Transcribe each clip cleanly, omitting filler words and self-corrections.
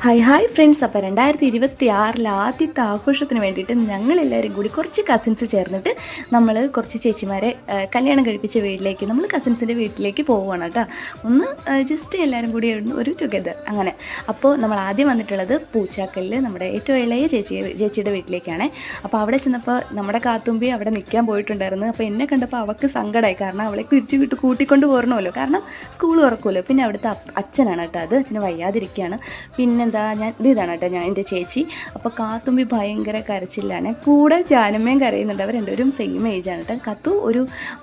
Hi friends. അപ്പോൾ 2026 ആദ്യത്തെ ആഘോഷത്തിന് വേണ്ടിയിട്ട് ഞങ്ങളെല്ലാവരും കൂടി കുറച്ച് കസിൻസ് ചേർന്നിട്ട് നമ്മൾ കുറച്ച് ചേച്ചിമാരെ കല്യാണം കഴിപ്പിച്ച വീട്ടിലേക്ക് നമ്മൾ കസിൻസിൻ്റെ വീട്ടിലേക്ക് പോവുകയാണ് കേട്ടോ. ഒന്ന് ജസ്റ്റ് എല്ലാവരും കൂടി ഒരു ടുഗെദർ അങ്ങനെ. അപ്പോൾ നമ്മൾ ആദ്യം വന്നിട്ടുള്ളത് പൂച്ചാക്കലിൽ നമ്മുടെ ഏറ്റവും ഇളയ ചേച്ചിയുടെ വീട്ടിലേക്കാണ്. അപ്പോൾ അവിടെ ചെന്നപ്പോൾ നമ്മുടെ കാത്തുമ്പി അവിടെ നിൽക്കാൻ പോയിട്ടുണ്ടായിരുന്നു. അപ്പോൾ എന്നെ കണ്ടപ്പോൾ അവൾക്ക് സങ്കടമായി, കാരണം അവളെ തിരിച്ചു കൂട്ടിക്കൊണ്ട് പോരണമല്ലോ, കാരണം സ്കൂൾ തുറക്കുമല്ലോ. പിന്നെ അവിടുത്തെ അച്ഛനാണ് കേട്ടോ, അത് അച്ഛന് വയ്യാതിരിക്കുകയാണ്. പിന്നെന്താ ഇതാണ് കേട്ടോ ഞാൻ എൻ്റെ ചേച്ചി. അപ്പോൾ കാത്തുമ്പി ഭയങ്കര കരച്ചില്ലാണ്, കൂടെ ജാനമ്മയും കരയുന്നുണ്ട്. അവർ രണ്ടുപേരും സെയിം ഏജാണ് കേട്ടോ. കത്തു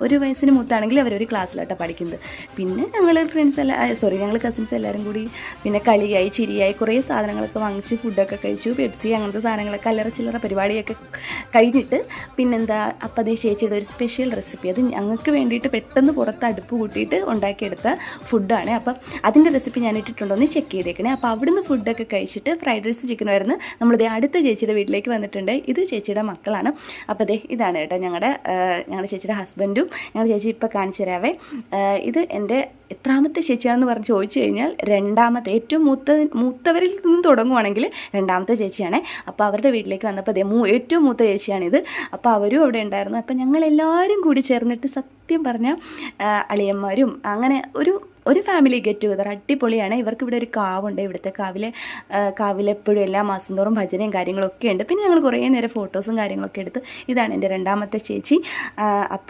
ഒരു വയസ്സിന് മൂത്താണെങ്കിൽ അവരൊരു ക്ലാസ്സിലാട്ടോ പഠിക്കുന്നത്. പിന്നെ ഞങ്ങൾ ഞങ്ങൾ കസിൻസ് എല്ലാവരും കൂടി പിന്നെ കളിയായി ചിരിയായി കുറേ സാധനങ്ങളൊക്കെ വാങ്ങിച്ച് ഫുഡൊക്കെ കഴിച്ചു. പെപ്സി അങ്ങനത്തെ സാധനങ്ങളൊക്കെ അല്ലറ ചില്ലറ പരിപാടിയൊക്കെ കഴിഞ്ഞിട്ട് പിന്നെന്താ അപ്പം അതേ ചേച്ചിയുടെ ഒരു സ്പെഷ്യൽ റെസിപ്പി, അത് ഞങ്ങൾക്ക് വേണ്ടിയിട്ട് പെട്ടെന്ന് പുറത്ത് അടുപ്പ് കൂട്ടിയിട്ട് ഉണ്ടാക്കിയെടുത്ത ഫുഡാണ്. അപ്പം അതിൻ്റെ റെസിപ്പി ഞാൻ ഇട്ടിട്ടുണ്ടോ എന്ന് ചെക്ക് ചെയ്തേക്കണേ. അപ്പോൾ അവിടുന്ന് ഫുഡൊക്കെ കഴിച്ചിട്ട് ഫ്രൈഡ് റൈസ് ചിക്കനായിരുന്നു. നമ്മളിതേ അടുത്ത ചേച്ചിയുടെ വീട്ടിലേക്ക് വന്നിട്ടുണ്ട്. ഇത് ചേച്ചിയുടെ മക്കളാണ്. അപ്പോൾ ദേ ഇതാണ് കേട്ടോ ഞങ്ങളുടെ ചേച്ചിയുടെ ഹസ്ബൻഡും. ഞങ്ങളുടെ ചേച്ചി ഇപ്പോൾ കാണിച്ചു തരാവേ. ഇത് എൻ്റെ എത്രാമത്തെ ചേച്ചിയാണെന്ന് പറഞ്ഞ് ചോദിച്ചു കഴിഞ്ഞാൽ രണ്ടാമത്തെ, ഏറ്റവും മൂത്തവരിൽ നിന്നും തുടങ്ങുവാണെങ്കിൽ രണ്ടാമത്തെ ചേച്ചിയാണ്. അപ്പോൾ അവരുടെ വീട്ടിലേക്ക് വന്നപ്പോൾ അതേ ഏറ്റവും മൂത്ത ചേച്ചിയാണിത്. അപ്പോൾ അവരും അവിടെ ഉണ്ടായിരുന്നു. അപ്പോൾ ഞങ്ങളെല്ലാവരും കൂടി ചേർന്നിട്ട് സത്യം പറഞ്ഞാൽ അളിയന്മാരും അങ്ങനെ ഒരു ഫാമിലി ഗെറ്റ് ടുഗദർ അടിപൊളിയാണ്. ഇവർക്ക് ഇവിടെ ഒരു കാവുണ്ട്. ഇവിടുത്തെ കാവിലെപ്പോഴും എല്ലാ മാസം തോറും ഭജനയും കാര്യങ്ങളൊക്കെ ഉണ്ട്. പിന്നെ ഞങ്ങൾ കുറേ നേരം ഫോട്ടോസും കാര്യങ്ങളൊക്കെ എടുത്ത്. ഇതാണ് എൻ്റെ രണ്ടാമത്തെ ചേച്ചി.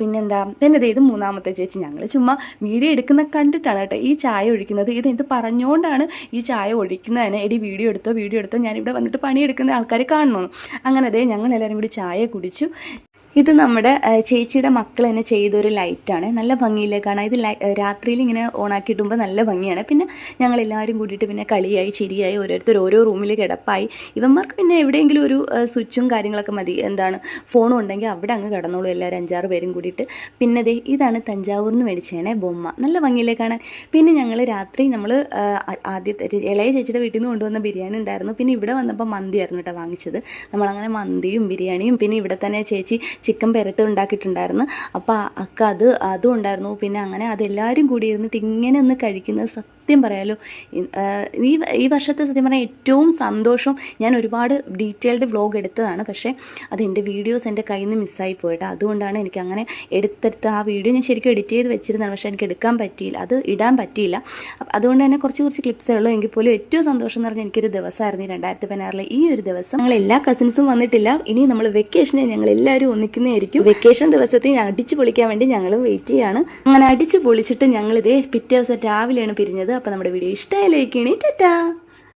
പിന്നെ ഇത് മൂന്നാമത്തെ ചേച്ചി. ഞങ്ങൾ ചുമ്മാ വീഡിയോ എടുക്കുന്ന കണ്ടിട്ടാണ് കേട്ടോ ഈ ചായ ഒഴിക്കുന്നത്. ഇത് പറഞ്ഞുകൊണ്ടാണ് ഈ ചായ ഒഴിക്കുന്നതിന്. വീഡിയോ എടുത്തോ ഞാനിവിടെ വന്നിട്ട് പണിയെടുക്കുന്ന ആൾക്കാരെ കാണണമെന്ന്. അങ്ങനെ ഞങ്ങളെല്ലാവരും കൂടി ചായ കുടിച്ചു. ഇത് നമ്മുടെ ചേച്ചിയുടെ മക്കൾ തന്നെ ചെയ്തൊരു ലൈറ്റാണ്. നല്ല ഭംഗിയില്ലേ കാണാൻ. ഇത് രാത്രിയിൽ ഇങ്ങനെ ഓണാക്കിയിട്ടുമ്പോൾ നല്ല ഭംഗിയാണ്. പിന്നെ ഞങ്ങളെല്ലാവരും കൂടിയിട്ട് പിന്നെ കളിയായി ചിരിയായി ഓരോരുത്തർ ഓരോ റൂമിൽ കിടപ്പായി. ഇവന്മാർക്ക് പിന്നെ എവിടെയെങ്കിലും ഒരു സ്വിച്ചും കാര്യങ്ങളൊക്കെ മതി, ഫോണും ഉണ്ടെങ്കിൽ അവിടെ അങ്ങ് കിടന്നോളൂ എല്ലാവരും 5-6 പേരും കൂടിയിട്ട്. പിന്നെ ഇതാണ് തഞ്ചാവൂരിൽ നിന്ന് മേടിച്ചേനെ ബൊമ്മ. നല്ല ഭംഗിയില്ലേ കാണാൻ. പിന്നെ ഞങ്ങൾ രാത്രി ആദ്യത്തെ ഇളയ ചേച്ചിയുടെ വീട്ടിൽ നിന്ന് കൊണ്ടുവന്ന ബിരിയാണി ഉണ്ടായിരുന്നു. പിന്നെ ഇവിടെ വന്നപ്പോൾ മന്തിയായിരുന്നു കേട്ടോ വാങ്ങിച്ചത്. നമ്മളങ്ങനെ മന്തിയും ബിരിയാണിയും പിന്നെ ഇവിടെ തന്നെ ചേച്ചി ചിക്കൻ പെരട്ട് ഉണ്ടാക്കിയിട്ടുണ്ടായിരുന്നു. അപ്പോൾ അതും ഉണ്ടായിരുന്നു. പിന്നെ അങ്ങനെ അതെല്ലാവരും കൂടി ഇരുന്നിട്ട് ഇങ്ങനെ ഒന്ന് കഴിക്കുന്നത് സത്യം പറയാലോ ഈ വർഷത്തെ സത്യം പറഞ്ഞാൽ ഏറ്റവും സന്തോഷം. ഞാൻ ഒരുപാട് ഡീറ്റെയിൽഡ് വ്ലോഗ് എടുത്തതാണ്, പക്ഷേ അതെൻ്റെ വീഡിയോസ് എൻ്റെ കയ്യിൽ നിന്ന് മിസ്സായി പോയിട്ട്. അതുകൊണ്ടാണ് എനിക്ക് അങ്ങനെ എടുത്തെടുത്ത് ആ വീഡിയോ ഞാൻ ശരിക്കും എഡിറ്റ് ചെയ്ത് വെച്ചിരുന്നതാണ്, പക്ഷേ എനിക്ക് എടുക്കാൻ പറ്റിയില്ല, അത് ഇടാൻ പറ്റിയില്ല. അതുകൊണ്ട് തന്നെ കുറച്ച് ക്ലിപ്സേ ഉള്ളൂ. എങ്കിൽ പോലും ഏറ്റവും സന്തോഷം എന്ന് പറഞ്ഞാൽ എനിക്കൊരു ദിവസമായിരുന്നു 2016 ഈ ഒരു ദിവസം. ഞങ്ങൾ എല്ലാ കസിൻസും വന്നിട്ടില്ല. ഇനി നമ്മൾ വെക്കേഷനെ ഞങ്ങൾ എല്ലാവരും ഒന്നിക്കുന്നതായിരിക്കും. വെക്കേഷൻ ദിവസത്തിൽ അടിച്ചു പൊളിക്കാൻ വേണ്ടി ഞങ്ങൾ വെയിറ്റ് ചെയ്യാണ്. അങ്ങനെ അടിച്ചു പൊളിച്ചിട്ട് ഞങ്ങളിതേ പിറ്റേ ദിവസം രാവിലെയാണ് പിരിഞ്ഞത്. അപ്പോൾ നമ്മുടെ വീഡിയോ ഇഷ്ടമായി ലൈക്ക് ചെയ്യണേ. ടാറ്റാ.